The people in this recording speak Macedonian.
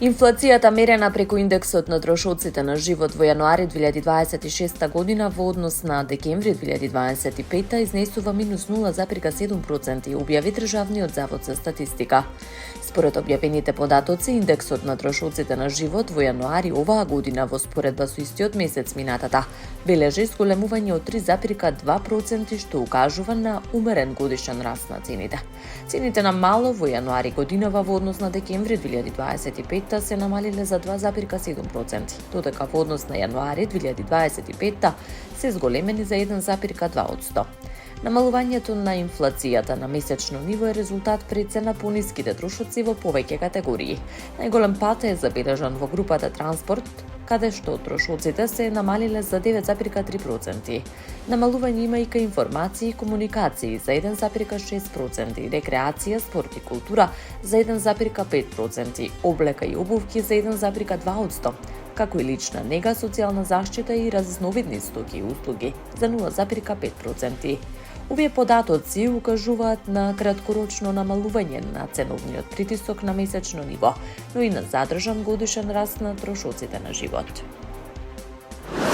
Инфлацијата мерена преку индексот на трошоците на живот во јануари 2026 година во однос на декември 2025 изнесува минус 0,7%, објави Државниот завод за статистика. Според објавените податоци, индексот на трошоците на живот во јануари оваа година во споредба со истиот месец минатата бележи зголемување од 3,2%, што укажува на умерен годишен раст на цените. Цените на мало во јануари годинава во однос на декември 2025 се намалиле за 2,7%, додека во однос на јануари 2025 се зголемени за 1,2%. Намалувањето на инфлацијата на месечно ниво е резултат пред на пониските трошоци во повеќе категории. Најголем пат е забележан во групата транспорт, каде што трошоците се намалиле за 9,3%. Намалување има и кај информации и комуникации за 1,6%, рекреација, спорт и култура за 1,5%, облека и обувки за 1,2%, како и лична нега, социјална заштита и разновидни стоки и услуги за 0,5%. Овие податоци укажуваат на краткорочно намалување на ценовниот притисок на месечно ниво, но и на задржан годишен раст на трошоците на живот.